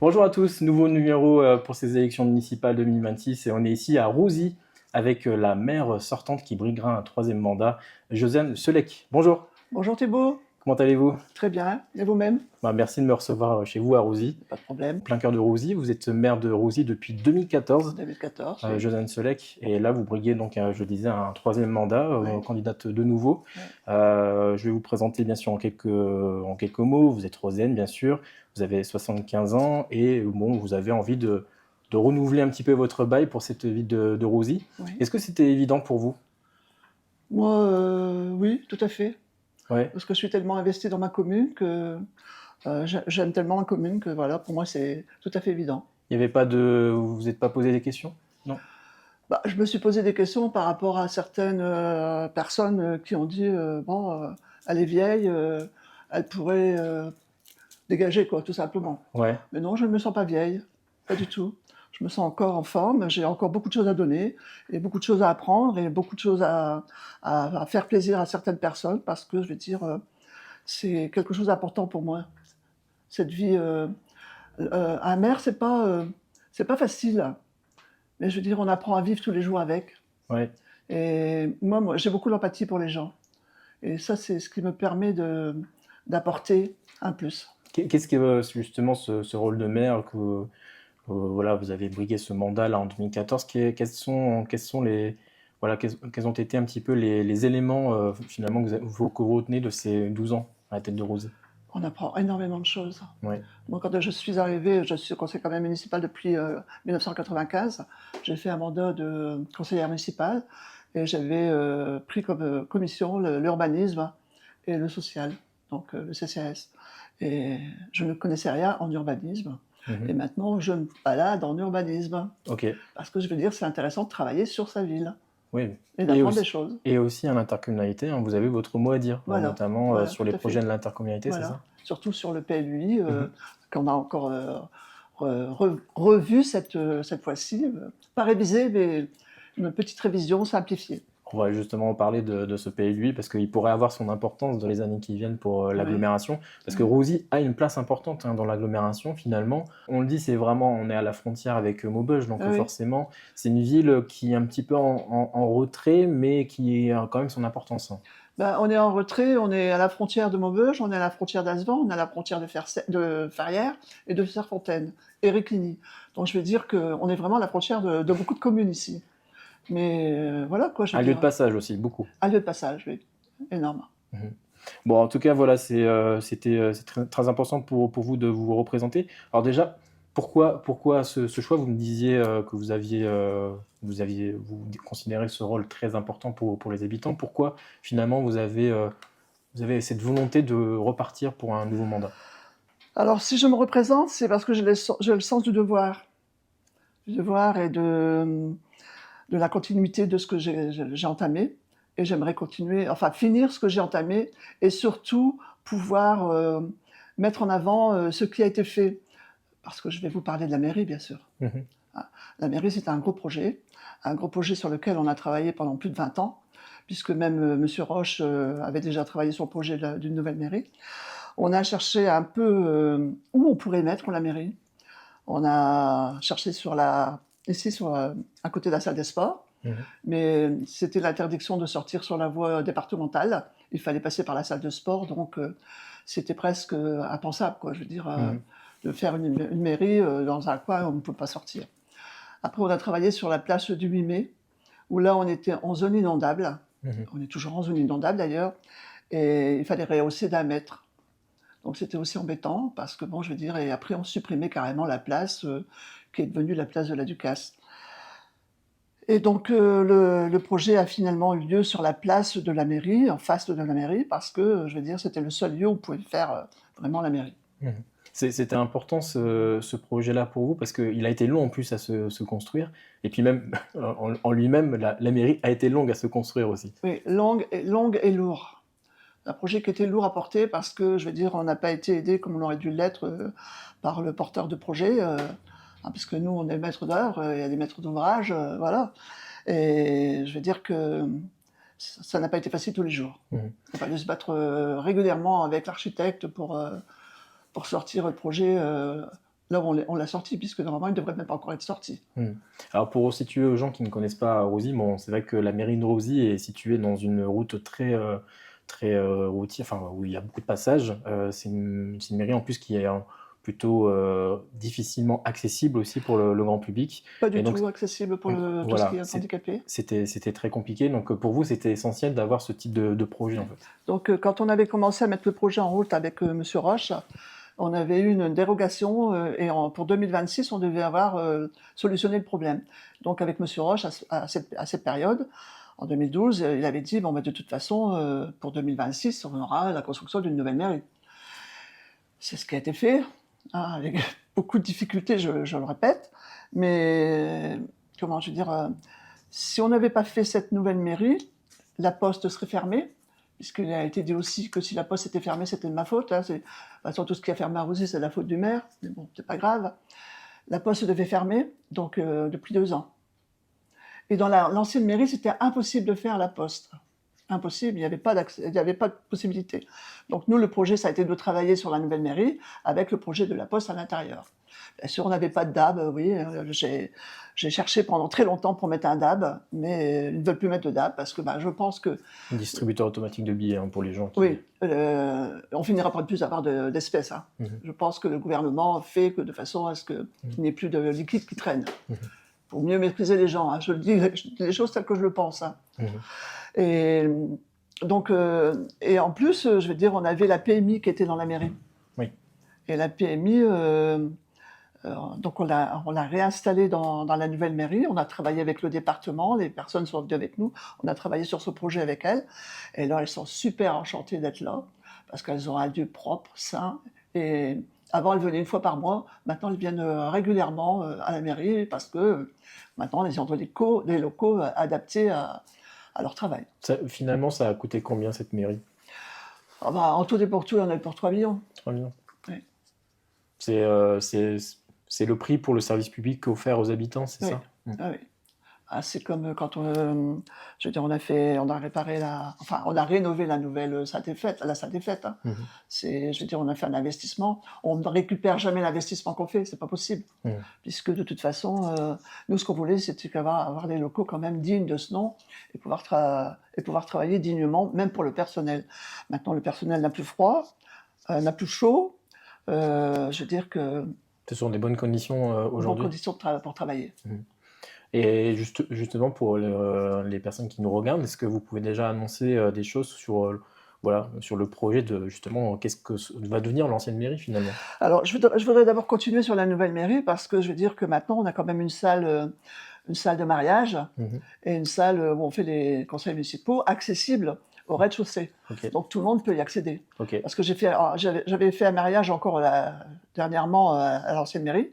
Bonjour à tous, nouveau numéro pour ces élections municipales 2026 et on est ici à Rouzy avec la maire sortante qui briguera un troisième mandat, Josiane Selec. Bonjour, Bonjour Thibault, comment allez-vous? très bien, et vous-même? Merci de me recevoir chez vous à Rouzy, Pas de problème, plein cœur de Rouzy. Vous êtes maire de Rouzy depuis 2014, 2014, oui. Josiane Selec, et là vous briguez donc, je disais, un troisième mandat, Ouais, candidate de nouveau. ouais. Je vais vous présenter bien sûr en quelques mots. Vous êtes Rosienne, bien sûr, vous avez 75 ans et bon, vous avez envie de renouveler un petit peu votre bail pour cette vie de Rouzy. Oui. Est-ce que c'était évident pour vous? Moi, oui, tout à fait, Ouais. parce que je suis tellement investie dans ma commune que j'aime tellement ma commune que voilà, pour moi c'est tout à fait évident. Il n'y avait pas de... Vous vous êtes pas posé des questions? Non? Bah, je me suis posé des questions par rapport à certaines personnes qui ont dit bon, elle est vieille, elle pourrait dégager quoi, tout simplement. Ouais. Mais non, je ne me sens pas vieille, pas du tout. Je me sens encore en forme, j'ai encore beaucoup de choses à donner, et beaucoup de choses à apprendre, et beaucoup de choses à faire plaisir à certaines personnes, parce que, je veux dire, c'est quelque chose d'important pour moi. Cette vie amère, c'est pas facile, mais je veux dire, on apprend à vivre tous les jours avec. Ouais. Et moi j'ai beaucoup d'empathie pour les gens. Et ça, c'est ce qui me permet d'apporter un plus. Qu'est-ce que justement ce rôle de maire que voilà, vous avez brigué ce mandat là en 2014. Quels sont les voilà, quels ont été un petit peu les éléments finalement que vous retenez de ces 12 ans à la tête de Rosé? On apprend énormément de choses. Ouais. Moi, quand je suis arrivée, je suis conseillère municipale depuis 1995. J'ai fait un mandat de conseillère municipale et j'avais pris comme commission l'urbanisme et le social, donc le CCAS. Et je ne connaissais rien en urbanisme. Et Mhm. maintenant, je me balade en urbanisme. Ok. Parce que je veux dire, c'est intéressant de travailler sur sa ville Oui. et Et d'apprendre des aussi, choses. et aussi à l'intercommunalité, hein, vous avez votre mot à dire, Voilà, notamment voilà, sur tout les à projets fait. de l'intercommunalité, c'est Voilà, ça? surtout sur le PLUI, Mhm. qu'on a encore revu cette fois-ci, pas révisé, mais une petite révision simplifiée. On va justement parler de ce PLUI parce qu'il pourrait avoir son importance dans les années qui viennent pour Oui, l'agglomération. Parce que oui, Rouzy a une place importante dans l'agglomération finalement. On le dit, c'est vraiment, on est à la frontière avec Maubeuge, donc ah oui. forcément, c'est une ville qui est un petit peu en retrait, mais qui a quand même son importance, hein. Ben, on est en retrait, on est à la frontière de Maubeuge, on est à la frontière d'Asvan, on est à la frontière de Ferrières et de Serfontaine et Réquigny. Donc je veux dire qu'on est vraiment à la frontière de beaucoup de communes ici. Mais voilà quoi, je Un veux lieu de dire, passage aussi, beaucoup. un lieu de passage, oui, énorme. Mhm. Bon, en tout cas, voilà, c'est très important pour vous de vous représenter. Alors déjà, pourquoi ce choix? Vous me disiez que vous considérez ce rôle très important pour les habitants. Pourquoi finalement vous avez cette volonté de repartir pour un nouveau mandat? Alors si je me représente, c'est parce que j'ai le sens du devoir et de la continuité de ce que j'ai entamé. Et j'aimerais continuer, enfin finir ce que j'ai entamé et surtout pouvoir mettre en avant ce qui a été fait. Parce que je vais vous parler de la mairie, bien sûr. Mhm. La mairie, c'est un gros projet sur lequel on a travaillé pendant plus de 20 ans, puisque même M. Roche avait déjà travaillé sur le projet d'une nouvelle mairie. On a cherché un peu où on pourrait mettre la mairie. On a cherché ici, à côté de la salle des sports, Mhm. mais c'était l'interdiction de sortir sur la voie départementale. Il fallait passer par la salle de sport, donc c'était presque impensable, quoi. Je veux dire, Mhm. de faire une mairie dans un coin où on ne peut pas sortir. Après, on a travaillé sur la place du 8 mai, où là, on était en zone inondable. Mhm. On est toujours en zone inondable d'ailleurs, et il fallait rehausser d'1 mètre. Donc c'était aussi embêtant parce que bon, je veux dire, et après on supprimait carrément la place qui est devenue la place de la Ducasse. Et donc le projet a finalement eu lieu sur la place de la mairie, en face de la mairie, parce que je veux dire, c'était le seul lieu où on pouvait faire vraiment la mairie. Mhm. C'était important ce projet-là pour vous parce qu'il a été long en plus à se construire. Et puis même en lui-même, la mairie a été longue à se construire aussi. Oui, longue et lourd. Un projet qui était lourd à porter parce que, je veux dire, on n'a pas été aidé comme on aurait dû l'être par le porteur de projet, puisque nous, on est maître d'œuvre, il y a des maîtres d'ouvrage, voilà. Et je veux dire que ça n'a pas été facile tous les jours. Mhm. Il a fallu se battre régulièrement avec l'architecte pour sortir le projet là où on l'a sorti, puisque normalement, il ne devrait même pas encore être sorti. Alors pour situer aux gens qui ne connaissent pas Rosy, bon, c'est vrai que la mairie de Rosy est située dans une route très routière, enfin où il y a beaucoup de passages. C'est une mairie en plus qui est plutôt difficilement accessible aussi pour le grand public. Pas du Et donc tout accessible pour tout ce qui voilà, est handicapé. c'était très compliqué. Donc pour vous, c'était essentiel d'avoir ce type de projet en fait. Donc quand on avait commencé à mettre le projet en route avec Monsieur Roche, on avait eu une dérogation et pour 2026, on devait avoir solutionné le problème. Donc avec Monsieur Roche, à cette période, en 2012, il avait dit, bon, bah, de toute façon, pour 2026, on aura la construction d'une nouvelle mairie. C'est ce qui a été fait, hein, avec beaucoup de difficultés, je le répète, mais comment je veux dire, si on n'avait pas fait cette nouvelle mairie, la poste serait fermée, puisqu'il a été dit aussi que si la poste était fermée, c'était de ma faute. Hein, tout ce qui a fermé à Rosy, c'est de la faute du maire, mais bon, c'est pas grave. La poste devait fermer, donc depuis 2 ans. Et dans l'ancienne mairie, c'était impossible de faire la poste. Impossible, il n'y avait pas de possibilité. Donc nous, le projet, ça a été de travailler sur la nouvelle mairie avec le projet de la poste à l'intérieur. Bien sûr, on n'avait pas de DAB, oui. J'ai cherché pendant très longtemps pour mettre un DAB, mais ils ne veulent plus mettre de DAB parce que je pense que... Un distributeur automatique de billets pour les gens qui... Oui, on finira par ne plus avoir d'espèces. Hein. Je pense que le gouvernement fait que de façon à ce qu'il n'y ait plus de liquide qui traîne. Pour mieux maîtriser les gens. Hein. Je dis les choses telles que je le pense. Hein. Et donc, et en plus, je veux dire, on avait la PMI qui était dans la mairie. Oui. Et la PMI, donc on l'a réinstallée dans la nouvelle mairie. On a travaillé avec le département, les personnes sont venues avec nous. On a travaillé sur ce projet avec elles. Et là, elles sont super enchantées d'être là parce qu'elles ont un lieu propre, sain. Et avant, elles venaient 1 fois par mois. Maintenant, elles viennent régulièrement à la mairie parce que maintenant, elles ont des locaux adaptés à leur travail. Finalement, ça a coûté combien cette mairie? En tout et pour tout, on a eu pour 3 millions. 3 millions. Oui. C'est le prix pour le service public offert aux habitants, c'est ça? Ah oui. Ah, c'est comme quand je veux dire, on a réparé on a rénové la nouvelle salle des fêtes, la salle des fêtes. Hein. Je veux dire, on a fait un investissement. On ne récupère jamais l'investissement qu'on fait, c'est pas possible. Puisque de toute façon, nous, ce qu'on voulait, c'était avoir des locaux quand même dignes de ce nom et pouvoir travailler dignement, même pour le personnel. Maintenant, le personnel n'a plus froid, n'a plus chaud. Je veux dire que... Ce sont des bonnes conditions aujourd'hui? Bonnes conditions pour travailler. Et justement, pour les personnes qui nous regardent, est-ce que vous pouvez déjà annoncer des choses sur le projet de justement qu'est-ce que va devenir l'ancienne mairie finalement? Alors, je voudrais d'abord continuer sur la nouvelle mairie parce que je veux dire que maintenant, on a quand même une salle de mariage et une salle où on fait les conseils municipaux accessibles au rez-de-chaussée. Donc tout le monde peut y accéder. Parce que j'avais fait un mariage encore dernièrement à l'ancienne mairie.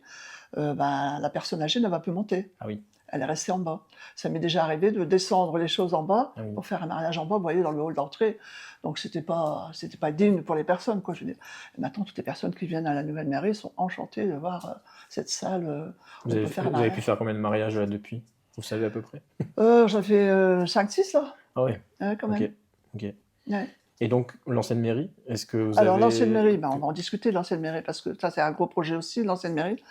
La personne âgée ne va plus monter. Ah oui. Elle est restée en bas. Ça m'est déjà arrivé de descendre les choses en bas pour faire un mariage en bas, vous voyez, dans le hall d'entrée. Donc c'était pas digne pour les personnes, quoi. Je veux dire. Et maintenant, toutes les personnes qui viennent à la nouvelle mairie sont enchantées de voir cette salle. Vous avez pu faire combien de mariages là depuis? Vous savez à peu près? J'en ai fait 5-6 là. Ah ouais. Quand même. Ok. Ouais. Et donc l'ancienne mairie, est-ce que vous Alors avez... l'ancienne mairie, on va en discuter de l'ancienne mairie parce que ça c'est un gros projet aussi, l'ancienne mairie.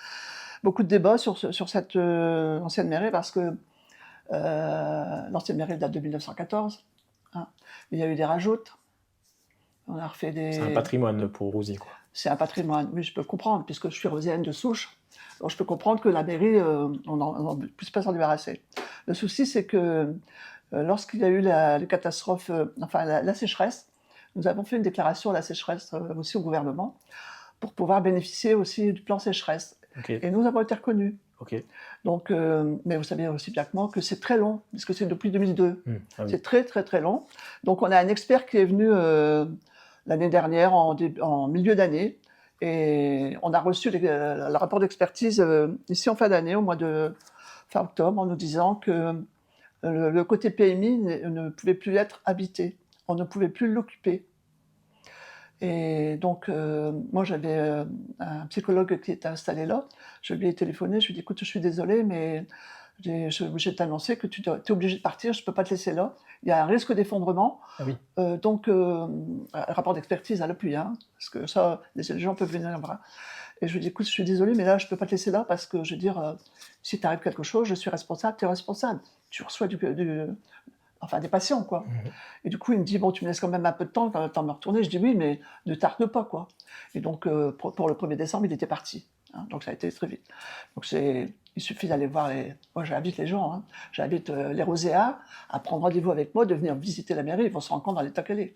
Beaucoup de débats sur cette ancienne mairie parce que l'ancienne mairie date de 1914. Hein. Il y a eu des rajoutes. On a refait des... C'est un patrimoine pour Rosy, quoi. C'est un patrimoine, oui, je peux comprendre, puisque je suis rosienne de souche. Donc je peux comprendre que la mairie, on n'en puisse pas s'en débarrasser. Le souci, c'est que lorsqu'il y a eu les catastrophes, la sécheresse, nous avons fait une déclaration à la sécheresse aussi au gouvernement pour pouvoir bénéficier aussi du plan sécheresse. Et nous avons été reconnus. Donc, mais vous savez aussi bien que moi que c'est très long, puisque c'est depuis 2002. Ah oui. C'est très, très, très long. Donc, on a un expert qui est venu l'année dernière, en milieu d'année, et on a reçu le rapport d'expertise ici en fin d'année, au mois de fin octobre, en nous disant que le côté PMI ne pouvait plus être habité. On ne pouvait plus l'occuper. Et donc, moi, j'avais un psychologue qui était installé là. Je lui ai téléphoné, je lui ai dit, écoute, je suis désolée, mais je suis obligée de t'annoncer que tu es obligée de partir, je ne peux pas te laisser là. Il y a un risque d'effondrement. Ah oui. Donc, rapport d'expertise à l'appui, hein, parce que ça, les gens peuvent venir voir. Et je lui dis: «Écoute, je suis désolée, mais là, je peux pas te laisser là parce que je veux dire, si t'arrive quelque chose, je suis responsable, tu es responsable. Tu reçois enfin des patients, quoi». Mmh. Et du coup, il me dit: «Bon, tu me laisses quand même un peu de temps, quand même le temps de me retourner». Je dis: «Oui, mais ne tarde pas, quoi». Et donc, pour le 1er décembre, il était parti, hein, donc ça a été très vite. Donc il suffit d'aller voir moi j'invite les gens, hein, j'invite, les Roséas à prendre rendez-vous avec moi, de venir visiter la mairie, ils vont se rendre compte dans l'état qu'elle est.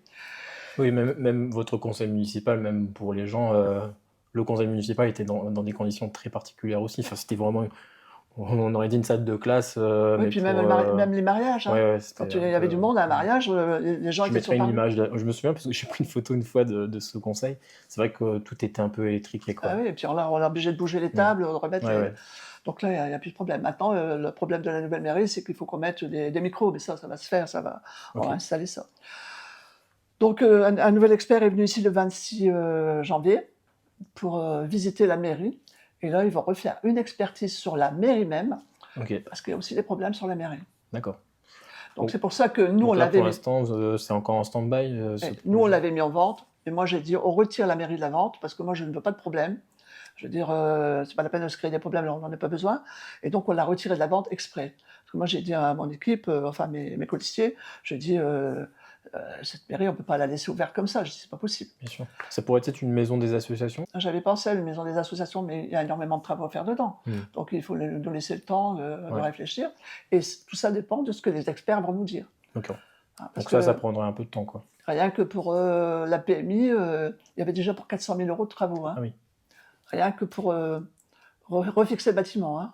Oui, même votre conseil municipal, même pour les gens, le conseil municipal était dans des conditions très particulières aussi. Enfin, c'était vraiment on aurait dit une salle de classe, Oui, mais puis pour, même les mariages, ouais, hein. ouais, c'était Quand il un y avait peu, du monde à un mmh. mariage, les gens Je étaient sur mettrai une parvis. image de je me souviens parce que j'ai pris une photo une fois de ce conseil. C'est vrai que tout était un peu électriqué, Ah quoi. oui, et puis on est obligé de bouger les Mmh. tables, de remettre Ouais, les ouais. donc là, il y a plus de problème. Maintenant, le problème de la nouvelle mairie, c'est qu'il faut qu'on mette des micros, mais ça va se faire, on va OK. installer ça. Donc, un nouvel expert est venu ici le 26 janvier pour, visiter la mairie, et là, ils vont refaire une expertise sur la mairie même, OK. parce qu'il y a aussi des problèmes sur la mairie. D'accord. Donc Donc c'est pour ça que nous, on donc là, pour l'avait mis l'instant, c'est encore en stand-by, ce nous, on projet? l'avait mis en vente, et moi, j'ai dit: «On retire la mairie de la vente, parce que moi, je ne veux pas de problème». Je veux dire, c'est pas la peine de se créer des problèmes, là, on n'en a pas besoin, et donc on l'a retiré de la vente exprès. Parce que moi, j'ai dit à mon équipe, enfin mes colistiers, j'ai dit: «Cette mairie, on peut pas la laisser ouverte comme ça». Je dis: «C'est pas possible». Bien sûr. Ça pourrait être une maison des associations? J'avais pensé à une maison des associations, mais il y a énormément de travaux à faire dedans. Mmh. Donc il faut nous laisser le temps, de Ouais, réfléchir, et tout ça dépend de ce que les experts vont nous dire. d'accord. Hein, parce Donc ça que prendrait un peu de temps, quoi. rien que pour, la PMI, il y avait déjà pour 400 000 € de travaux, Ah hein. oui. Rien que pour, refixer le bâtiment, hein.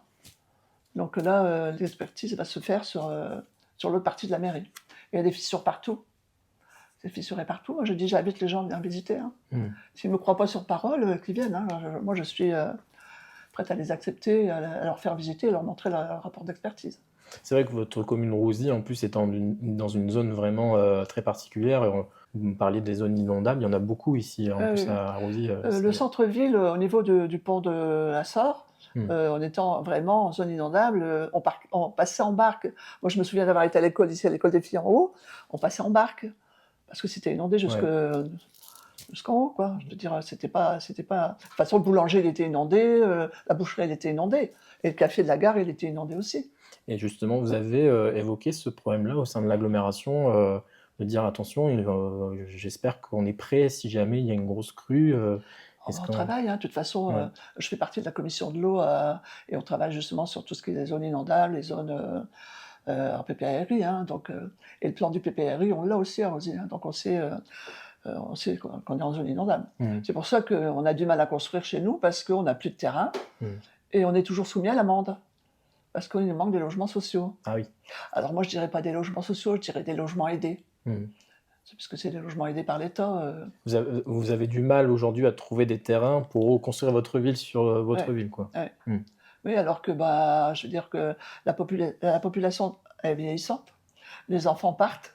Donc là, l'expertise va se faire sur l'autre partie de la mairie. Il y a des fissures partout. C'est fissuré partout. Moi, je dis: «J'invite les gens à venir visiter, hein». Mmh. S'ils ne me croient pas sur parole, qu'ils viennent, hein. Moi, je suis, prête à les accepter, à leur faire visiter et leur montrer le rapport d'expertise. C'est vrai que votre commune Rouzy, en plus, est dans une zone vraiment, très particulière et vous me parliez des zones inondables, il y en a beaucoup ici, en plus Heu, à Rouzy, le c'est centre-ville, au niveau du pont de la Sarre, mmh. on était vraiment en zone inondable, on passait en barque. Moi, je me souviens d'avoir été à l'école, ici, à l'école des filles en haut, on passait en barque parce que c'était inondé Ouais. jusqu'en haut, quoi. Je veux dire, c'était pas de toute façon, le boulanger, il était inondé, la boucherie, elle était inondée, et le café de la gare, il était inondé aussi. Et justement, vous avez, évoqué ce problème-là au sein de l'agglomération, de dire: «Attention, j'espère qu'on est prêt si jamais il y a une grosse crue», Oh, est-ce on qu'on travaille, hein, de toute façon, ouais, je fais partie de la commission de l'eau, et on travaille justement sur tout ce qui est les zones inondables, les zones, en PPRI, hein, donc, et le plan du PPRI, on l'a aussi arrosé, hein, donc on sait qu'on est en zone inondable. mmh, C'est pour ça qu'on a du mal à construire chez nous, parce qu'on n'a plus de terrain, mmh. et on est toujours soumis à l'amende, parce qu'il nous manque des logements sociaux. Ah oui. Alors moi, je dirais pas des logements sociaux, je dirais des logements aidés. Mmh. C'est parce que c'est des logements aidés par l'État, Vous avez du mal aujourd'hui à trouver des terrains pour reconstruire votre ville sur, votre ouais, ville, quoi? ouais. Mmh. Oui, alors que, bah, je veux dire que la population est vieillissante, les enfants partent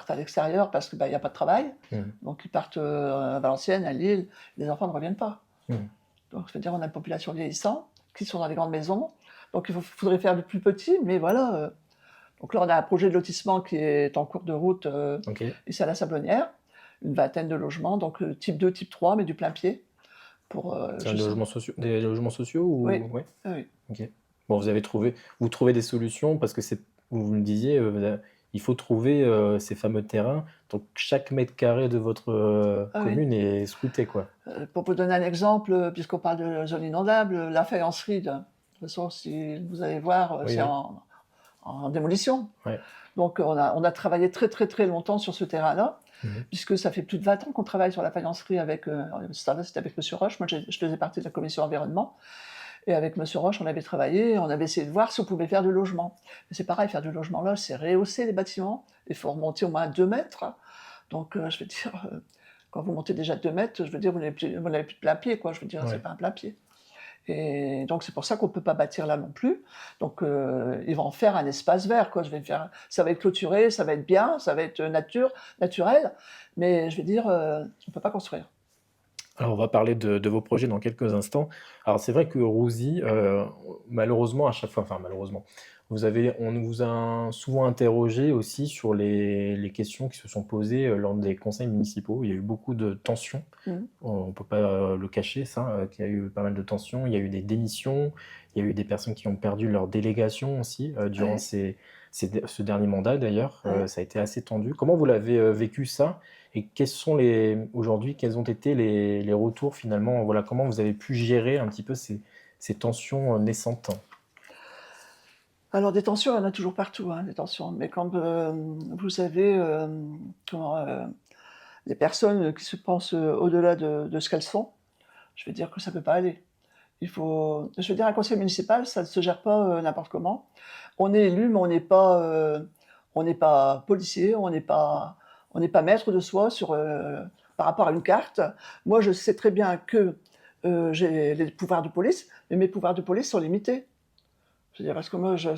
à l'extérieur parce que, bah, il y a pas de travail, Mmh. donc ils partent, à Valenciennes, à Lille, les enfants ne reviennent pas. Mmh. Donc je veux dire, on a une population vieillissante qui sont dans les grandes maisons, donc faudrait faire du plus petit, mais voilà, donc là, on a un projet de lotissement qui est en cours de route, OK. ici à la Sablonnière, une vingtaine de logements, donc, type 2, type 3, mais du plein pied pour, C'est juste des logements sociaux oui, ou ouais? oui. OK. Bon, vous trouvez des solutions parce que vous me le disiez, il faut trouver, ces fameux terrains, donc chaque mètre carré de votre, Ah oui. commune est scruté, quoi? Pour vous donner un exemple, puisqu'on parle de zone inondable, la faïencerie, de toute façon, si vous allez voir, Oui, c'est oui. en démolition. Ouais. Donc, on a travaillé très, très, très longtemps sur ce terrain-là, Mmh mh. puisque ça fait plus de 20 ans qu'on travaille sur la faïencerie avec, ça, c'était avec monsieur Roche. Moi, je faisais partie de la commission environnement, et avec monsieur Roche, on avait travaillé, on avait essayé de voir si on pouvait faire du logement. Mais c'est pareil, faire du logement là, c'est rehausser les bâtiments, il faut remonter au moins 2 mètres. Donc, je veux dire, quand vous montez déjà 2 mètres, je veux dire, vous n'avez plus de plein pied, quoi. Je veux dire, c'est Ouais. pas un plein pied, et donc c'est pour ça qu'on ne peut pas bâtir là non plus. Donc, ils vont en faire un espace vert, quoi. Ça va être clôturé, ça va être bien, ça va être naturel, mais je veux dire, on ne peut pas construire. Alors, on va parler de vos projets dans quelques instants. Alors, c'est vrai que Rouzy, malheureusement, à chaque fois, enfin malheureusement, On vous a souvent interrogé aussi sur les questions qui se sont posées lors des conseils municipaux. Il y a eu beaucoup de tensions. Mmh. On ne peut pas le cacher, ça, qu'il y a eu pas mal de tensions. Il y a eu des démissions. Il y a eu des personnes qui ont perdu leur délégation aussi durant Ouais, ce dernier mandat d'ailleurs. ouais. Ça a été assez tendu. Comment vous l'avez vécu ça? Et aujourd'hui, quels ont été les retours finalement? Voilà, comment vous avez pu gérer un petit peu ces tensions naissantes? Alors des tensions, il y en a toujours partout, hein, des tensions. Mais quand, vous avez, comment, des personnes qui se pensent, au-delà de ce qu'elles sont, je veux dire que ça peut pas aller. Je veux dire un conseil municipal, ça ne se gère pas, n'importe comment. On est élu, mais on n'est pas policier, on n'est pas maître de soi par rapport à une carte. Moi, je sais très bien que, j'ai les pouvoirs de police, mais mes pouvoirs de police sont limités. Je veux dire parce que moi je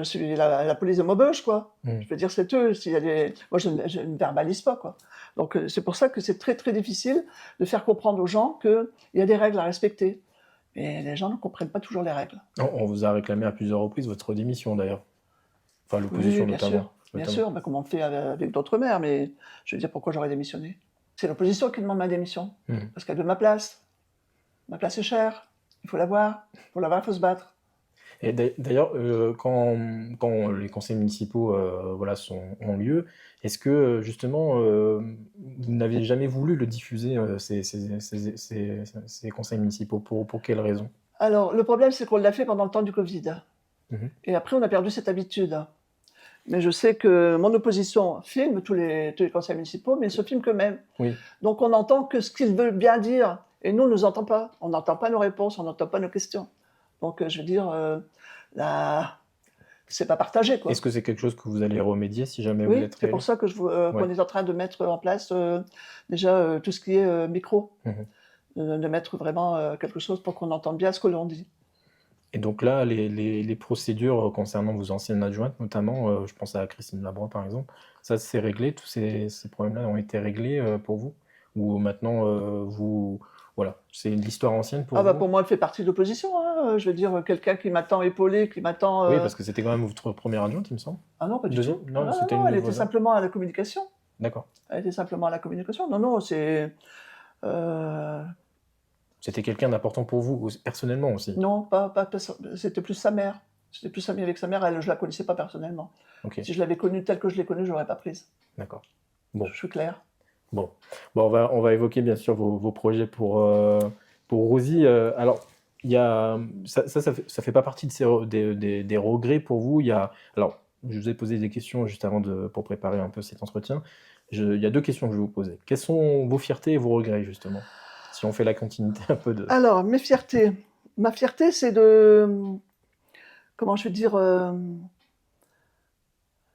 suis la police de Maubeuge, quoi. Mmh. Je veux dire, c'est eux. S'il y a des... Moi, je ne verbalise pas, quoi. Donc, c'est pour ça que c'est très, très difficile de faire comprendre aux gens qu'il y a des règles à respecter. Et les gens ne comprennent pas toujours les règles. On vous a réclamé à plusieurs reprises votre démission d'ailleurs. Enfin, Oui, l'opposition bien sûr. notamment. Bien sûr, bah, comme on fait avec d'autres maires, mais je veux dire, pourquoi j'aurais démissionné? C'est l'opposition qui demande ma démission. Mmh. Parce qu'elle veut ma place. Ma place est chère. Il faut l'avoir. Pour l'avoir, il faut se battre. Et d'ailleurs, quand les conseils municipaux voilà, ont lieu, est-ce que justement vous n'avez jamais voulu le diffuser, ces conseils municipaux? Pour quelles raisons? Alors, le problème, c'est qu'on l'a fait pendant le temps du Covid. Mhm. Et après, on a perdu cette habitude. Mais je sais que mon opposition filme tous les conseils municipaux, mais ils se filment quand même. Oui. Donc on n'entend que ce qu'ils veulent bien dire. Et nous, on ne nous entend pas. On n'entend pas nos réponses, on n'entend pas nos questions. Donc je veux dire, là, c'est pas partagé, quoi. Est-ce que c'est quelque chose que vous allez remédier si jamais vous Oui, êtes c'est réélu? pour ça que Ouais. qu'on est en train de mettre en place déjà tout ce qui est micro, Mhm. de mettre vraiment quelque chose pour qu'on entende bien ce que l'on dit. Et donc là, les procédures concernant vos anciennes adjointes, notamment, je pense à Christine Labroix par exemple, ça c'est réglé, tous ces problèmes-là ont été réglés pour vous? Ou maintenant, voilà, c'est l'histoire ancienne pour Ah bah vous? pour moi, elle fait partie de l'opposition, hein. Je veux dire, quelqu'un qui m'attend épaulé, qui m'attend... Oui, parce que c'était quand même votre première adjointe, il me semble? Ah non, pas du Deuxième? tout. Ah Non, non, non, c'était non, une de elle était vos... simplement à la communication. D'accord. Elle était simplement à la communication. Non, non, c'est... euh, C'était quelqu'un d'important pour vous, personnellement aussi? non, c'était plus sa mère. C'était plus ami avec sa mère, elle, je la connaissais pas personnellement. Ok, Si je l'avais connue telle que je l'ai connue, je l'aurais pas prise. d'accord. Bon, Je suis claire. bon. Bon, on va évoquer bien sûr vos projets pour Rosie. Alors, il y a, ça fait pas partie des regrets pour vous. Alors, je vous ai posé des questions juste avant pour préparer un peu cet entretien. Il y a deux questions que je vais vous poser. Quelles sont vos fiertés et vos regrets, justement? Si on fait la continuité un peu de... Alors, mes fiertés. Ma fierté, c'est de... Comment je vais dire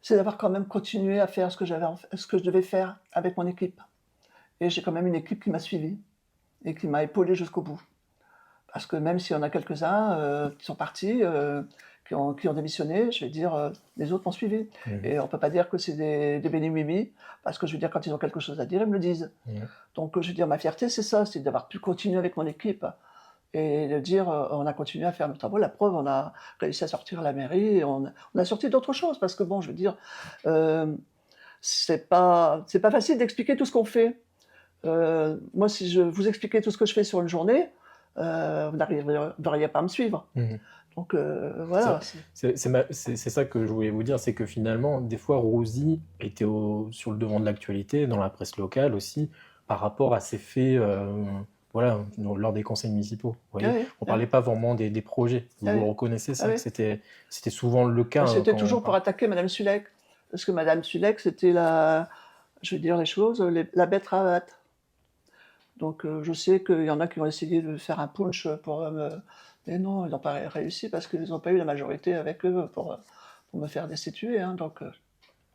c'est d'avoir quand même continué à faire ce que ce que je devais faire avec mon équipe. Et j'ai quand même une équipe qui m'a suivi et qui m'a épaulé jusqu'au bout. Parce que même s'il y en a quelques-uns qui sont partis, qui ont démissionné, je vais dire, les autres m'ont suivi. Mhm. Et on ne peut pas dire que c'est des béni-oui-oui, parce que je veux dire, quand ils ont quelque chose à dire, ils me le disent. Mhm. Donc, je veux dire, ma fierté, c'est ça, c'est d'avoir pu continuer avec mon équipe et de dire, on a continué à faire nos travaux. La preuve, on a réussi à sortir la mairie, et on a sorti d'autres choses, parce que bon, je veux dire, c'est pas facile d'expliquer tout ce qu'on fait. Moi, si je vous expliquais tout ce que je fais sur une journée, vous n'arriveriez pas à me suivre. Mhm. Donc Ça- voilà. c'est ça que je voulais vous dire, c'est que finalement, des fois, Rosie était sur le devant de l'actualité, dans la presse locale aussi, par rapport à ces faits, voilà, lors des conseils municipaux. Vous Ah voyez, oui, on ah parlait pas vraiment des projets. Vous ah le oui, reconnaissez, ah ça, que oui. c'était souvent le cas Bah, c'était quand on toujours pour parle. attaquer Madame Sulek. Parce que Madame Sulek, c'était je vais dire les choses, la bête ravate. Donc je sais qu'il y en a qui ont essayé de faire un punch pour me... Mais non, ils n'ont pas réussi parce qu'ils n'ont pas eu la majorité avec eux pour me faire destituer. Hein. Donc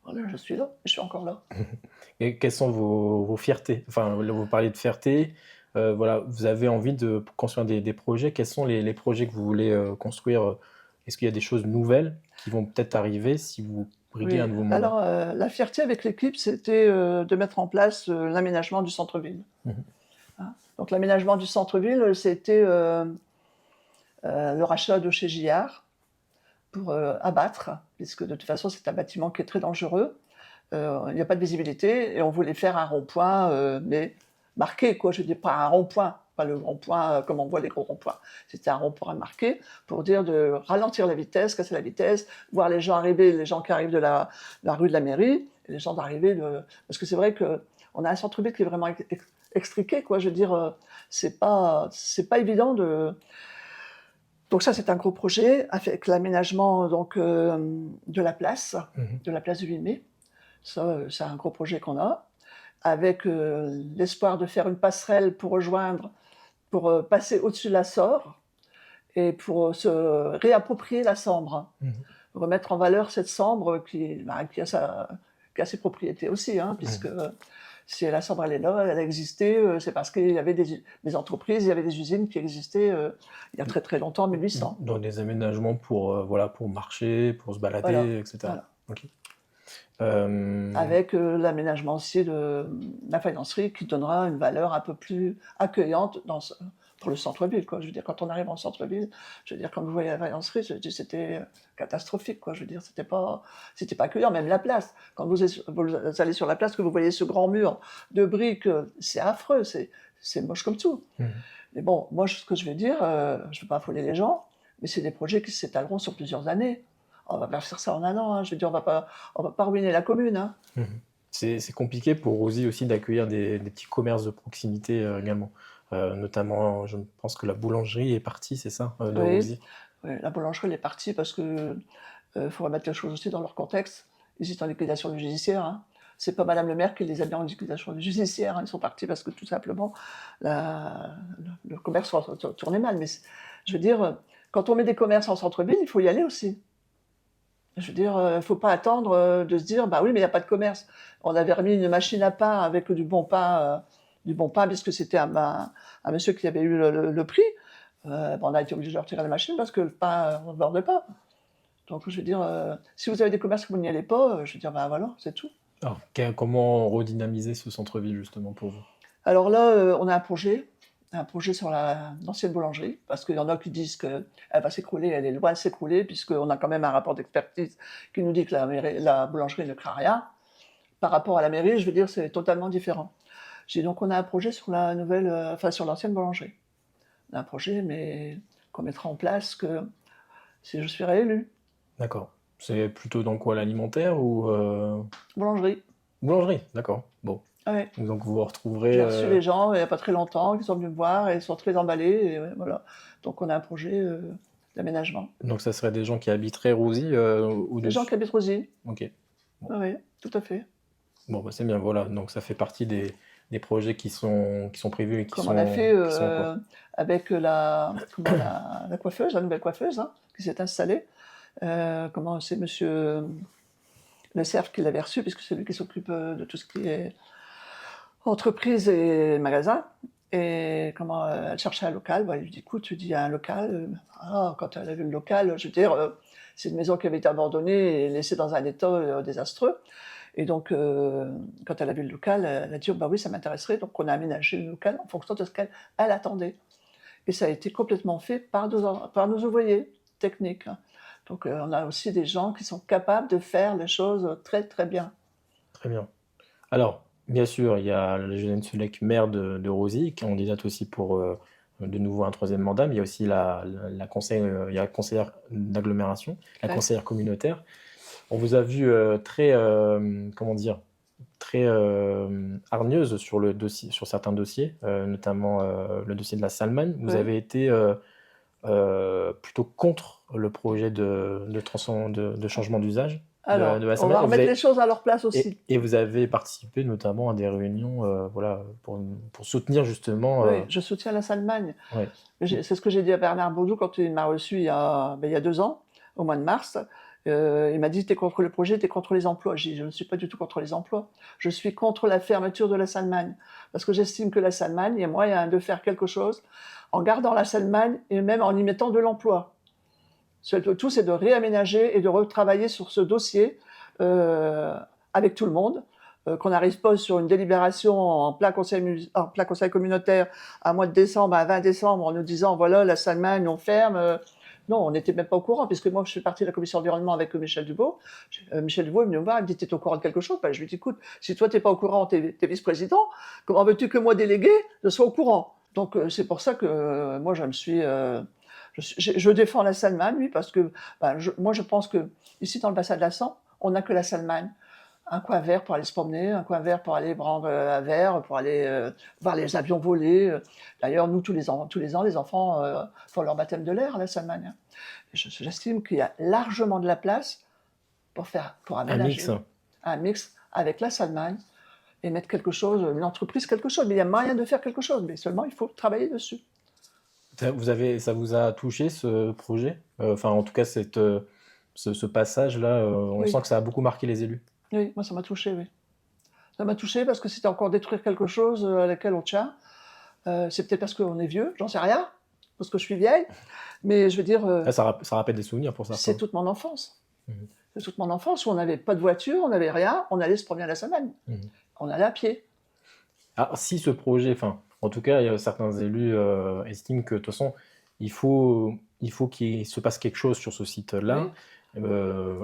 voilà, je suis là, je suis encore là. Et quelles sont vos fiertés? Enfin, là, vous parlez de fierté. Voilà, vous avez envie de construire des projets. Quels sont les projets que vous voulez construire? Est-ce qu'il y a des choses nouvelles qui vont peut-être arriver si vous briguez un Oui, nouveau mandat? alors la fierté avec l'équipe, c'était de mettre en place l'aménagement du centre-ville. Mhm. Hein. Donc l'aménagement du centre-ville, c'était le rachat de chez Gillard. pour abattre, puisque de toute façon, c'est un bâtiment qui est très dangereux. Il n'y a pas de visibilité et on voulait faire un rond-point, mais marqué, quoi. Je dis pas un rond-point, pas le rond-point comme on voit les gros ronds-points. C'était un rond-point marqué pour dire de ralentir la vitesse, casser la vitesse, voir les gens arriver, les gens qui arrivent de la rue de la mairie, et les gens d'arriver de... Parce que c'est vrai qu'on a un centre-ville qui est vraiment extriqué, quoi. Je veux dire, c'est pas évident de... Donc ça, c'est un gros projet avec l'aménagement donc de la place du 8 mai. Ça, c'est un gros projet qu'on a, avec l'espoir de faire une passerelle pour rejoindre, pour passer au-dessus de la Sorre et pour se réapproprier la Sambre, remettre en valeur cette Sambre qui a ses propriétés aussi, hein, puisque si la Sambre elle est là, elle a existé, c'est parce qu'il y avait des entreprises, il y avait des usines qui existaient il y a très très longtemps, en 1800. Dans des aménagements pour, voilà, pour marcher, pour se balader, Voilà. etc. Voilà. Ok. Avec l'aménagement aussi de la faïencerie qui donnera une valeur un peu plus accueillante pour le centre-ville, quoi. Je veux dire, quand on arrive en centre-ville, je veux dire, quand vous voyez la faïencerie, je dis, c'était catastrophique, quoi. Je veux dire, c'était pas accueillant, même la place. Quand vous allez sur la place, que vous voyez ce grand mur de briques, c'est affreux, c'est moche comme tout. Mais bon, moi, ce que je vais dire, je ne veux pas affoler les gens, mais c'est des projets qui s'étaleront sur plusieurs années. On va pas faire ça en un an, hein. Je veux dire, on va pas ruiner la commune, hein. C'est compliqué pour Rosy aussi d'accueillir des petits commerces de proximité également. Notamment, je pense que la boulangerie est partie, c'est ça, de Oui. Rosy. Oui, la boulangerie elle est partie parce que faut remettre les choses aussi dans leur contexte. Ils étaient en liquidation judiciaire, hein. C'est pas Madame le maire qui les a mis en liquidation judiciaire, hein. Ils sont partis parce que tout simplement le commerce tournait mal. Mais je veux dire, quand on met des commerces en centre-ville, il faut y aller aussi. Je veux dire, il ne faut pas attendre de se dire, bah oui, mais il n'y a pas de commerce. On avait remis une machine à pain avec du bon pain, puisque c'était un monsieur qui avait eu le prix. On a été obligé de retirer la machine parce que le pain, on ne vendait pas. Donc, je veux dire, si vous avez des commerces que vous n'y allez pas, je veux dire, ben voilà, c'est tout. Alors, comment redynamiser ce centre-ville justement pour vous? Alors là, on a un projet sur l'ancienne boulangerie, parce qu'il y en a qui disent qu'elle va s'écrouler, elle est loin de s'écrouler, puisqu'on a quand même un rapport d'expertise qui nous dit que la boulangerie ne craint rien. Par rapport à la mairie, je veux dire, c'est totalement différent. Donc on a un projet sur sur l'ancienne boulangerie. On a un projet, mais qu'on mettra en place que si je suis réélue. D'accord. C'est plutôt dans quoi, l'alimentaire ou Boulangerie. Boulangerie, d'accord. Bon. Ouais. Donc vous vous retrouverez. J'ai reçu les gens il n'y a pas très longtemps qui sont venus me voir et ils sont très emballés. Et voilà. Donc on a un projet d'aménagement. Donc ça serait des gens qui habiteraient Rosy ou des gens qui habitent Rosy. Ok. Bon. Oui, tout à fait. Bon, bah, c'est bien, voilà. Donc ça fait partie des projets qui sont prévus et qui Comme sont. on a fait avec la coiffeuse, la nouvelle coiffeuse qui s'est installée. Comment c'est monsieur Le Cerf qui l'avait reçu, puisque c'est lui qui s'occupe de tout ce qui est entreprise et magasin. Et comment elle cherchait un local, elle lui dit écoute, tu dis il y a un local. Quand elle a vu le local, je veux dire, c'est une maison qui avait été abandonnée et laissée dans un état désastreux. Et donc, quand elle a vu le local, elle a dit bah oui, ça m'intéresserait. Donc, on a aménagé le local en fonction de ce qu'elle attendait. Et ça a été complètement fait par nos ouvriers techniques. Donc, on a aussi des gens qui sont capables de faire les choses très, très bien. Très bien. Alors, bien sûr, il y a la Josiane Sulek, maire de Rosy, candidate aussi pour de nouveau un troisième mandat, mais il y a aussi la conseillère d'agglomération, la conseillère communautaire. On vous a vu très, comment dire, très hargneuse sur certains dossiers, notamment le dossier de la Salmagne. Vous avez été plutôt contre le projet de changement d'usage. Alors, on va remettre les choses à leur place aussi. Et vous avez participé notamment à des réunions voilà, pour soutenir justement... Oui, je soutiens la Salmagne. Ouais. C'est ce que j'ai dit à Bernard Baudou quand il m'a reçu il y a 2 ans, au mois de mars. Il m'a dit, tu es contre le projet, tu es contre les emplois. J'ai dit, je ne suis pas du tout contre les emplois. Je suis contre la fermeture de la Salmagne. Parce que j'estime que la Salmagne, il y a moyen de faire quelque chose en gardant la Salmagne et même en y mettant de l'emploi. Le tout, c'est de réaménager et de retravailler sur ce dossier avec tout le monde. Qu'on n'arrive pas sur une délibération en plein conseil communautaire à mois de décembre, à 20 décembre, en nous disant, voilà, la Salmagne, on ferme. Non, on n'était même pas au courant, puisque moi, je suis partie de la commission environnement avec Michel Dubois. Michel Dubois est venu me voir, il me dit, t'es au courant de quelque chose? Ben, je lui dis, écoute, si toi, t'es pas au courant, t'es vice-président, comment veux-tu que moi, délégué, je sois au courant? Donc, c'est pour ça que moi, je défends la Salman, oui, parce que ben, moi, je pense que ici, dans le bassin de la Sambre, on n'a que la Salman. Un coin vert pour aller se promener, un coin vert pour aller prendre un verre, pour aller voir les avions voler. D'ailleurs, nous, tous les ans, les enfants font leur baptême de l'air à la Salmagne. J'estime qu'il y a largement de la place pour Un mix. aménager un mix avec la Salmagne et mettre quelque chose, une entreprise, quelque chose. Mais il y a moyen de faire quelque chose, mais seulement il faut travailler dessus. Ça vous a touché ce projet? Enfin, en tout cas, ce passage-là, on Oui, sent que ça a beaucoup marqué les élus. oui, moi ça m'a touché, oui. Ça m'a touché parce que c'était encore détruire quelque chose à laquelle on tient. C'est peut-être parce qu'on est vieux, j'en sais rien, parce que je suis vieille. Mais je veux dire, Ah, ça rappelle des souvenirs pour c'est certains. toute mon enfance. Mhm. C'est toute mon enfance où on n'avait pas de voiture, on n'avait rien, on allait se promener à la semaine. Mhm. On allait à pied. Ah, si ce projet, enfin, en tout cas, certains élus estiment que de toute façon, il faut qu'il se passe quelque chose sur ce site-là. Oui.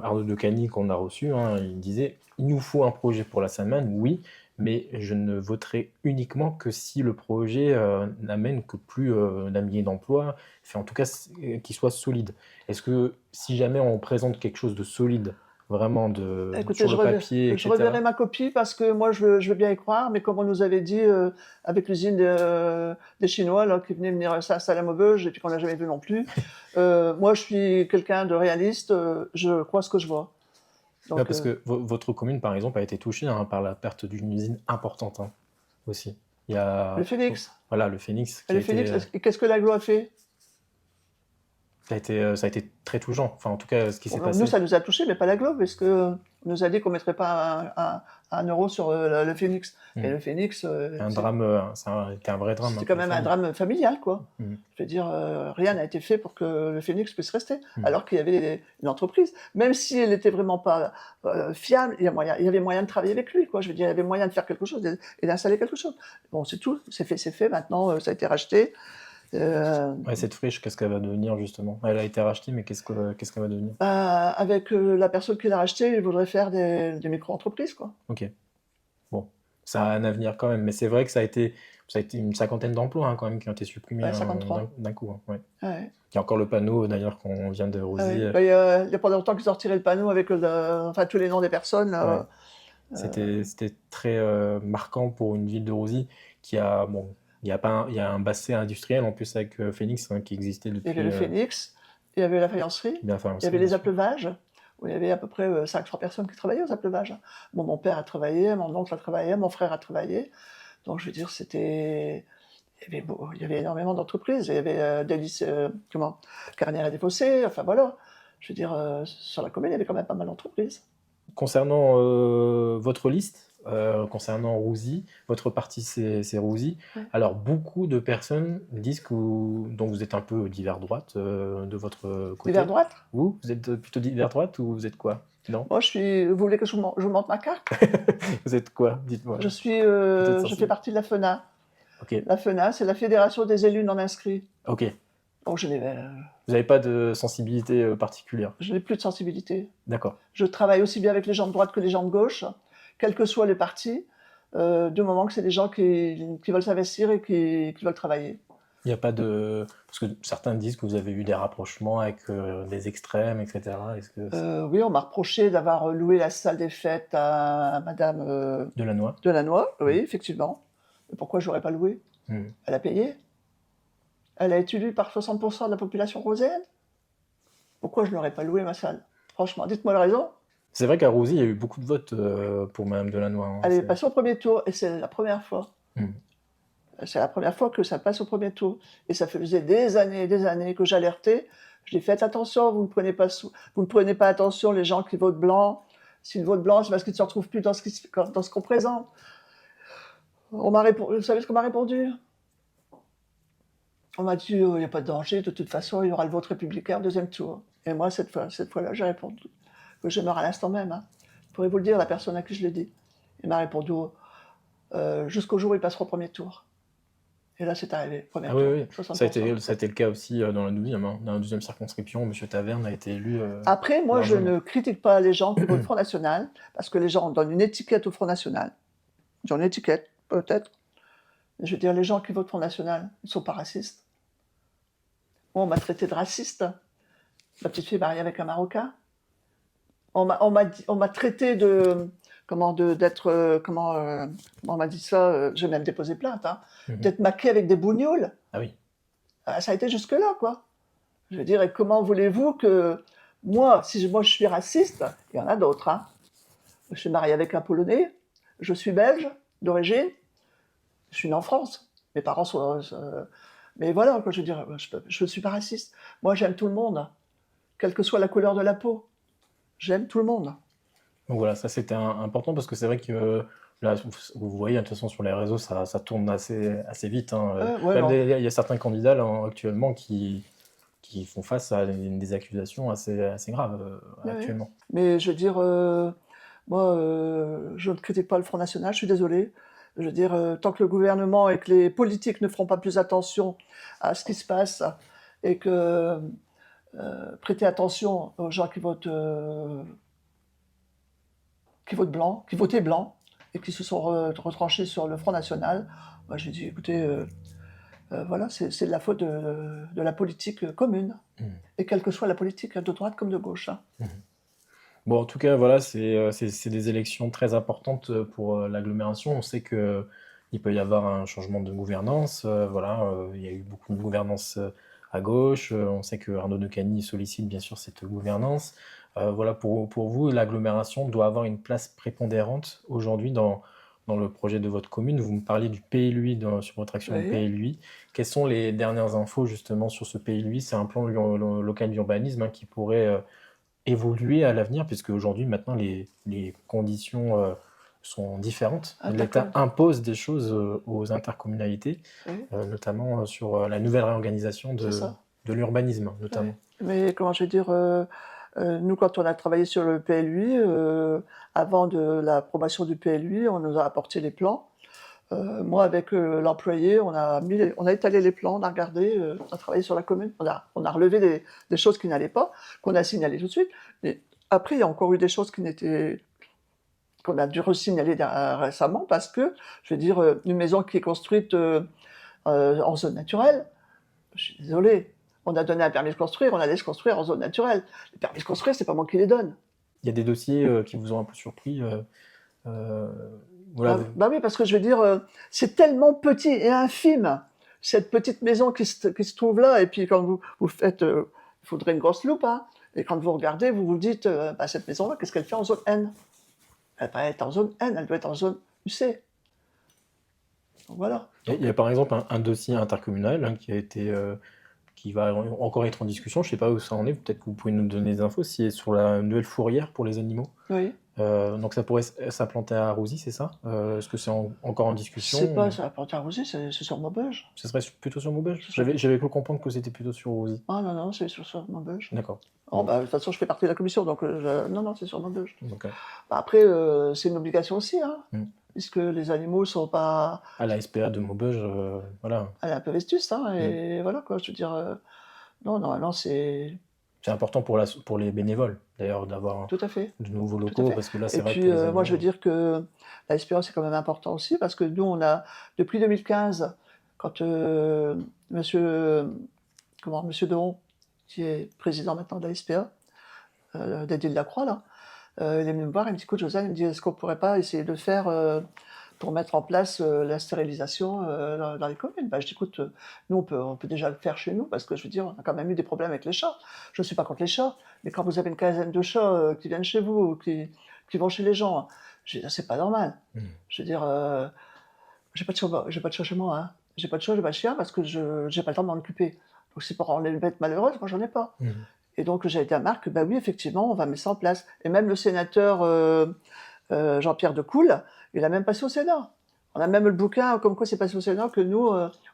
Arnaud Decany, qu'on a reçu, hein, il disait, il nous faut un projet pour la Salman, oui, mais je ne voterai uniquement que si le projet n'amène que plus d'un millier d'emplois, enfin, en tout cas, qu'il soit solide. Est-ce que si jamais on présente quelque chose de solide, vraiment Écoutez, sur le papier, je etc., reverrai ma copie parce que moi, je veux bien y croire, mais comme on nous avait dit avec l'usine des Chinois là, qui venaient venir s'installer à Maubeuge et puis qu'on n'a jamais vu non plus, moi, je suis quelqu'un de réaliste, je crois ce que je vois. ouais, Donc, parce que votre commune, par exemple, a été touchée hein, par la perte d'une usine importante hein, aussi. Il y le a, Phoenix. voilà, le Phoenix Et qui a le été, Phoenix, qu'est-ce que l'aglo a fait? ça a été très touchant. Enfin, en tout cas, ce qui s'est Bon, nous, passé. ça nous a touchés, mais pas l'aglo, parce que on nous a dit qu'on ne mettrait pas un euro sur le Phoenix. Et Mm. le Phoenix, Un drame, c'était un vrai drame hein, c'était pour quand les même un familles. drame familial, quoi. Mm. Je veux dire, rien n'a été fait pour que le Phoenix puisse rester, Mm. alors qu'il y avait une entreprise. Même si elle n'était vraiment pas fiable, il y avait moyen de travailler avec lui, quoi. Je veux dire, il y avait moyen de faire quelque chose et d'installer quelque chose. Bon, c'est tout, c'est fait, c'est fait. Maintenant, ça a été racheté. Ouais, cette friche, qu'est-ce qu'elle va devenir justement? Elle a été rachetée, mais qu'est-ce qu'elle va devenir? Avec la personne qui l'a racheté, il voudrait faire des micro-entreprises, quoi. Ok. Bon, ça a un avenir quand même, mais c'est vrai que ça a été une cinquantaine d'emplois hein, quand même qui ont été supprimés Ouais, d'un 53. coup. Hein, ouais. Ouais. Il y a encore le panneau d'ailleurs qu'on vient de Ah Rosy. ouais. Bah, il y a pas longtemps qu'ils ont retiré le panneau avec enfin, tous les noms des personnes. Ouais. Là. C'était très marquant pour une ville de Rosy qui a, bon, il y a pas il y a un bassin industriel en plus avec Phoenix hein, qui existait Il y depuis avait le Phoenix, il y avait la faïencerie, bien, enfin, il y avait les appleuvages, où il y avait à peu près 500 personnes qui travaillaient aux appleuvages. Bon, mon père a travaillé, mon oncle a travaillé, mon frère a travaillé. Donc, je veux dire, il y avait énormément d'entreprises. Il y avait Carnière et des Fossés, enfin voilà. Je veux dire, sur la commune, il y avait quand même pas mal d'entreprises. Concernant votre liste, concernant Rouzy, votre parti c'est Rouzy. Ouais. Alors beaucoup de personnes disent que donc vous êtes un peu divers droite de votre côté. Divers droite. Vous êtes plutôt divers droite ou vous êtes quoi? Non? Moi, vous voulez que je vous montre ma carte? Vous êtes quoi? Dites-moi. Je fais partie de la FENA. Ok, La FENA, c'est la Fédération des élus non inscrits. ok. Donc, Vous n'avez pas de sensibilité particulière. je n'ai plus de sensibilité. D'accord. Je travaille aussi bien avec les gens de droite que les gens de gauche, quel que soit le parti, du moment que c'est des gens qui veulent s'investir et qui veulent travailler. Il n'y a pas de... Parce que certains disent que vous avez eu des rapprochements avec des extrêmes, etc. Est-ce que Oui, on m'a reproché d'avoir loué la salle des fêtes à Madame Delannoy? Delannoy, oui, effectivement. Mais pourquoi je n'aurais pas loué? Elle a payé. Elle a été élue par 60% de la population roséenne. Pourquoi je n'aurais pas loué ma salle? Franchement, dites-moi la raison. C'est vrai qu'à Rouzy, il y a eu beaucoup de votes pour Madame Delannoy. Hein, Elle est passée au premier tour et c'est la première fois. C'est la première fois que ça passe au premier tour. Et ça faisait des années que j'alertais. Je dis faites attention, vous ne prenez pas attention les gens qui votent blanc. S'ils votent blanc, c'est parce qu'ils ne se retrouvent plus dans ce qu'on présente. Vous savez ce qu'on m'a répondu? On m'a dit il n'y a pas de danger, de toute façon, il y aura le vote républicain au deuxième tour. Et moi, cette fois-là, j'ai répondu que je meurs à l'instant même. Hein. Je pourrais vous le dire, la personne à qui je l'ai dit. Il m'a répondu jusqu'au jour où ils passeront au premier tour. Et là, c'est arrivé, premier Ah oui, tour, oui, ça a 60%. été le cas aussi dans la 12e. Hein. Dans la 12e circonscription, M. Taverne a été élu Après, moi, je largement. ne critique pas les gens qui votent Front National, parce que les gens donnent une étiquette au Front National. Ils ont une étiquette, peut-être. Mais je veux dire, les gens qui votent Front National, ils ne sont pas racistes. Moi, on m'a traité de raciste. Ma petite fille est mariée avec un Marocain. On m'a traité de... comment on m'a dit ça, j'ai même déposé plainte, hein, d'être maquée avec des bougnoules. Ah oui. Ça a été jusque-là, quoi. Je veux dire, et comment voulez-vous que moi, si moi je suis raciste, il y en a d'autres. Hein. Je suis mariée avec un Polonais, je suis belge d'origine, je suis née en France. Mes parents sont. Mais voilà, quoi, je veux dire, je ne suis pas raciste. Moi, j'aime tout le monde, quelle que soit la couleur de la peau. J'aime tout le monde. Donc voilà, ça c'était important parce que c'est vrai que là, vous voyez, de toute façon, sur les réseaux, ça tourne assez vite. Hein. Ouais, Même non. il y a certains candidats là, actuellement qui font face à des accusations assez graves Ouais, ouais. actuellement. Mais je veux dire, moi, je ne critique pas le Front National, je suis désolée. Je veux dire, tant que le gouvernement et que les politiques ne feront pas plus attention à ce qui se passe et que prêter attention aux gens qui blanc, qui votaient blanc et qui se sont retranchés sur le Front National, moi j'ai dit, écoutez, voilà, c'est de la faute de la politique commune. Et quelle que soit la politique, de droite comme de gauche. Hein. Bon, en tout cas, voilà, c'est des élections très importantes pour l'agglomération. On sait qu'il peut y avoir un changement de gouvernance. Voilà, il y a eu beaucoup de gouvernance à gauche. On sait que Arnaud de Cagny sollicite bien sûr cette gouvernance. Voilà, pour vous, l'agglomération doit avoir une place prépondérante aujourd'hui dans le projet de votre commune. Vous me parliez du PLUI sur votre action de Oui. PLUI. Quelles sont les dernières infos justement sur ce PLUI? C'est un plan local d'urbanisme qui pourrait évoluer à l'avenir, puisque aujourd'hui, maintenant, les conditions sont différentes. L'État impose des choses aux intercommunalités, Oui. notamment sur la nouvelle réorganisation de l'urbanisme, notamment. Oui. Mais comment je vais dire, nous, quand on a travaillé sur le PLUI, avant de l'approbation du PLUI, on nous a apporté les plans. Moi, avec l'employé, on a étalé les plans, on a regardé, on a travaillé sur la commune, on a relevé des choses qui n'allaient pas, qu'on a signalées tout de suite. Mais après, il y a encore eu des choses qu'on a dû resignaler récemment parce que, je veux dire, une maison qui est construite en zone naturelle, je suis désolée, on a donné un permis de construire, on a laissé construire en zone naturelle. Les permis de construire, c'est pas moi qui les donne. Il y a des dossiers qui vous ont un peu surpris voilà. Bah oui, parce que je veux dire, c'est tellement petit et infime, cette petite maison qui se trouve là, et puis quand vous faites, il faudrait une grosse loupe, hein, et quand vous regardez, vous vous dites, bah, cette maison-là, qu'est-ce qu'elle fait en zone N? Elle ne doit pas être en zone N, elle doit être en zone UC. Donc voilà. Il y a par exemple un dossier intercommunal qui va encore être en discussion. Je ne sais pas où ça en est. Peut-être que vous pouvez nous donner des infos. C'est sur la nouvelle fourrière pour les animaux. Oui. Donc ça pourrait s'implanter à Rouzy, c'est ça? Est-ce que c'est encore en discussion? C'est pas ça, à Rouzy, c'est sur Maubeuge. Ce serait plutôt sur Maubeuge? J'avais cru comprendre que c'était plutôt sur Rouzy. Ah non, c'est sur Maubeuge. D'accord. Oh, bah, de toute façon, je fais partie de la commission, donc non, c'est sur Maubeuge. Okay. Bah, après, c'est une obligation aussi, hein, puisque les animaux sont pas... À la SPA de Maubeuge, voilà. Elle est un peu vestuste, hein, et voilà, quoi, je veux dire... non, normalement, c'est... C'est important pour les bénévoles, d'ailleurs, d'avoir de nouveaux locaux, parce que là, c'est vrai que... Et puis, moi, je veux dire que la SPA, c'est quand même important aussi, parce que nous, on a, depuis 2015, quand monsieur Dehon, qui est président maintenant de la SPA, d'Adil Lacroix, là, il est venu me voir, il me dit, écoute, Josiane, il me dit, est-ce qu'on ne pourrait pas essayer de faire... pour mettre en place la stérilisation dans les communes. Ben, je dis, écoute, nous, on peut déjà le faire chez nous, parce que je veux dire, on a quand même eu des problèmes avec les chats. Je ne suis pas contre les chats, mais quand vous avez une quinzaine de chats qui viennent chez vous, ou qui vont chez les gens, je veux dire, c'est pas normal. Je veux dire, j'ai pas de chat chez moi, hein. J'ai pas de chat, j'ai pas de chien, parce que je n'ai pas le temps de m'en occuper. Donc c'est pour rendre les bêtes malheureuses, moi j'en ai pas. Et donc j'ai été à Marc, bah oui, effectivement, on va mettre ça en place. Et même le sénateur Jean-Pierre Decool, il a même passé au Sénat. On a même le bouquin comme quoi c'est passé au Sénat, que nous,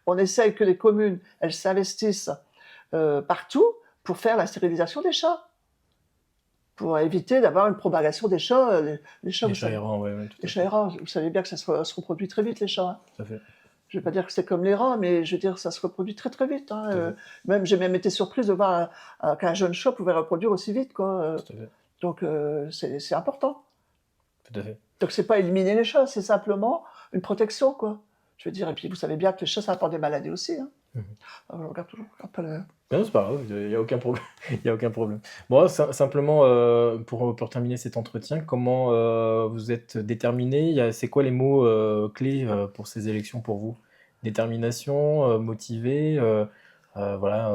on essaye que les communes, elles s'investissent partout pour faire la stérilisation des chats. Pour éviter d'avoir une propagation des chats. Les chats errants, ouais, les chats errants, vous savez bien que ça se reproduit très vite, les chats. Hein. Tout à fait. Je ne vais pas dire que c'est comme les rats, mais je veux dire, ça se reproduit très très vite, hein. Tout à fait. Même, j'ai même été surprise de voir qu'un jeune chat pouvait reproduire aussi vite, quoi. Tout à fait. Donc, c'est important. Tout à fait. Donc, c'est pas éliminer les chats, c'est simplement une protection, quoi. Je veux dire, et puis vous savez bien que les chats, ça apporte des maladies aussi, hein. Mhm. Alors, je regarde toujours un peu le... Non, c'est pas grave, il n'y a aucun problème. Il y a aucun problème. Bon, simplement, pour terminer cet entretien, comment vous êtes déterminé? C'est quoi les mots clés pour ces élections pour vous? Détermination, motivé, voilà,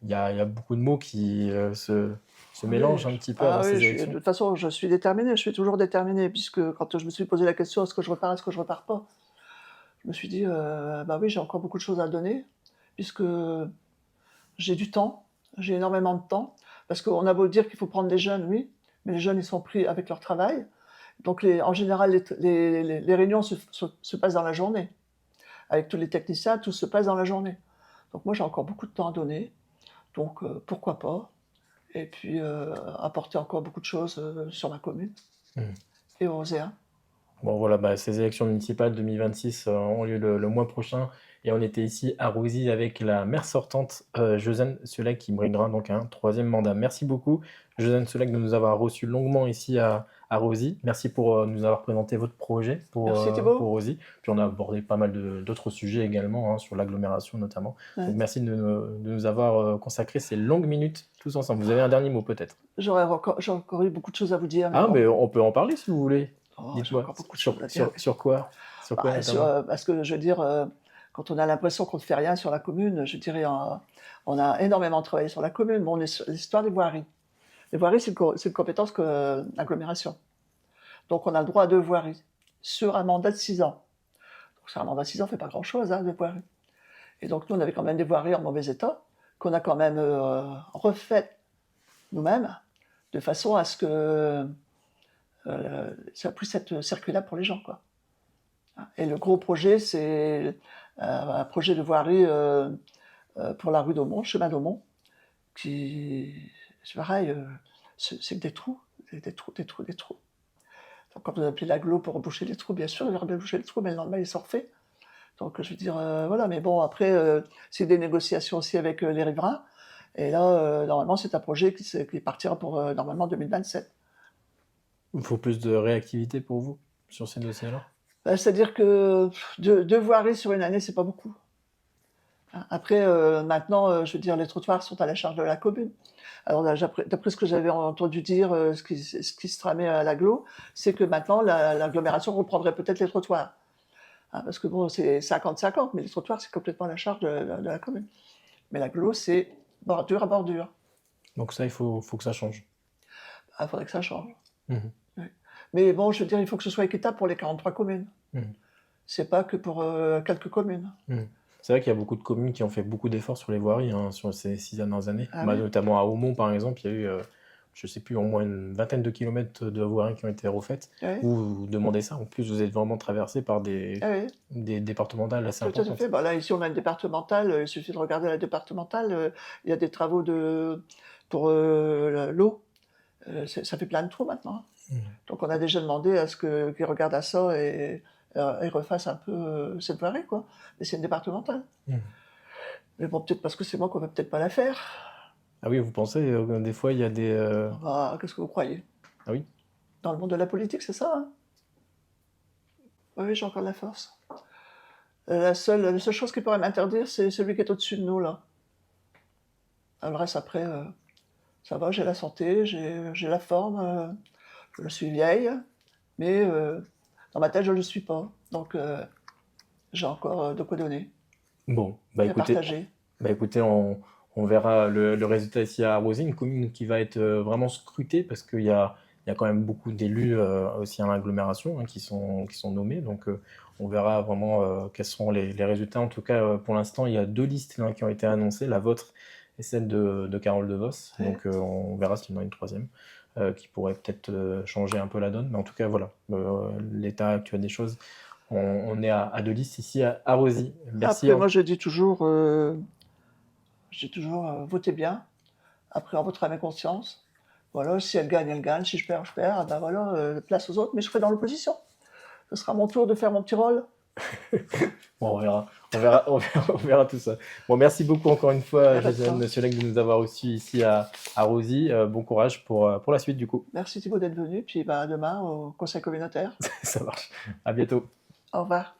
il y a beaucoup de mots qui se mélangent un petit peu avant Ah oui, ces de élections. toute façon, je suis déterminée, je suis toujours déterminée, puisque quand je me suis posé la question, est-ce que je repars, est-ce que je repars pas, je me suis dit, bah oui, j'ai encore beaucoup de choses à donner, puisque j'ai du temps, j'ai énormément de temps, parce qu'on a beau dire qu'il faut prendre des jeunes, oui, mais les jeunes, ils sont pris avec leur travail. Donc, en général, les réunions se passent dans la journée. Avec tous les techniciens, tout se passe dans la journée. Donc, moi, j'ai encore beaucoup de temps à donner. Donc, pourquoi pas. Et puis, apporter encore beaucoup de choses sur ma commune Mhm. et aux Océans. Bon, voilà, bah, ces élections municipales 2026 ont lieu le mois prochain et on était ici à Rouzy avec la maire sortante, Josiane Solek, qui briguera donc un troisième mandat. Merci beaucoup, Josiane Solek, de nous avoir reçus longuement ici à Rouzy. Merci pour nous avoir présenté votre projet Merci pour Thibault. Rouzy. Puis on a abordé pas mal d'autres sujets également, hein, sur l'agglomération notamment. Ouais. Donc merci de nous avoir consacré ces longues minutes tous ensemble. Vous avez un dernier mot peut-être? J'ai encore eu beaucoup de choses à vous dire, mais Ah, bon. mais on peut en parler si vous voulez. Oh, j'ai Dites-moi, encore beaucoup de choses à dire. sur quoi? Sur quoi Bah, notamment? parce que je veux dire, quand on a l'impression qu'on ne fait rien sur la commune, je dirais, on a énormément travaillé sur la commune. Bon, on est sur l'histoire des voiries. Les voiries, c'est une compétence que l'agglomération. Donc, on a le droit à 2 voiries sur un mandat de 6 ans. Donc, sur un mandat de 6 ans, on ne fait pas grand-chose, hein, de voiries. Et donc, nous, on avait quand même des voiries en mauvais état, qu'on a quand même refaites nous-mêmes, de façon à ce que ça puisse être circulaire pour les gens, quoi. Et le gros projet, c'est un projet de voirie pour la rue d'Aumont, chemin d'Aumont, qui, c'est pareil, c'est des trous, des trous, des trous, des trous. Donc, quand vous appelez l'agglo pour boucher les trous, bien sûr, il aurait bien bouché les trous, mais le lendemain, ils sont refaits. Donc, je veux dire, voilà, mais bon, après, c'est des négociations aussi avec les riverains. Et là, normalement, c'est un projet qui partira pour normalement 2027. Il faut plus de réactivité pour vous sur ces dossiers-là? C'est-à-dire que 2 voiries sur une année, c'est pas beaucoup. Après, maintenant, je veux dire, les trottoirs sont à la charge de la commune. Alors, d'après ce que j'avais entendu dire, ce qui se tramait à l'agglo, c'est que maintenant, l'agglomération reprendrait peut-être les trottoirs. Hein, parce que bon, c'est 50-50, mais les trottoirs, c'est complètement à la charge de la commune. Mais l'agglo, c'est bordure à bordure. Donc ça, faut que ça change. Il faudrait que ça change. Mhm. Oui. Mais bon, je veux dire, il faut que ce soit équitable pour les 43 communes. Mhm. C'est pas que pour quelques communes. Mhm. C'est vrai qu'il y a beaucoup de communes qui ont fait beaucoup d'efforts sur les voiries, hein, sur ces 6 dernières années. Ah Bah, oui. notamment à Aumont, par exemple, il y a eu, je sais plus, au moins une vingtaine de kilomètres de voiries qui ont été refaites. Ah oui. Vous demandez ça. En plus, vous êtes vraiment traversé par Ah oui. des départementales assez Tout à importantes. fait. Bah là, ici, on a une départementale. Il suffit de regarder la départementale. Il y a des travaux pour l'eau. Ça fait plein de trous maintenant. Mhm. Donc, on a déjà demandé à ce qu'ils regardent à ça et refassent un peu cette voirie, quoi. Mais c'est une départementale. Mhm. Mais bon, peut-être parce que c'est moi qu'on va peut-être pas la faire. Ah oui, vous pensez, des fois, il y a des... Bah, qu'est-ce que vous croyez? Ah oui? Dans le monde de la politique, c'est ça, hein? Oui, j'ai encore de la force. La seule chose qui pourrait m'interdire, c'est celui qui est au-dessus de nous, là. Le reste, après, ça va, j'ai la santé, j'ai la forme, je suis vieille, mais dans ma tête, je ne le suis pas. Donc, j'ai encore de quoi donner Bon, et à partager. bah écoutez, on verra le résultat ici à Rouzy, une commune qui va être vraiment scrutée parce il y a quand même beaucoup d'élus aussi à l'agglomération, hein, qui sont nommés. Donc on verra vraiment quels seront les résultats. En tout cas, pour l'instant, il y a 2 listes, hein, qui ont été annoncées, la vôtre et celle de Carole DeVos. Ouais. Donc on verra s'il y en a une troisième qui pourrait peut-être changer un peu la donne. Mais en tout cas, voilà, l'état actuel des choses. On est à 2 listes ici à Rouzy. Merci. Après, moi, je dis toujours, votez bien. Après, on votera mes consciences. Voilà, si elle gagne, elle gagne. Si je perds, je perds. Ah ben voilà, place aux autres. Mais je serai dans l'opposition. Ce sera mon tour de faire mon petit rôle. Bon, on verra tout ça. Bon, merci beaucoup encore une Il n'y fois, a pas de Josiane quoi. Solègue, de nous avoir reçus ici à Rosy. Bon courage pour la suite, du coup. Merci Thibaut d'être venu, puis bah, à demain au conseil communautaire. Ça marche. À bientôt. Au revoir.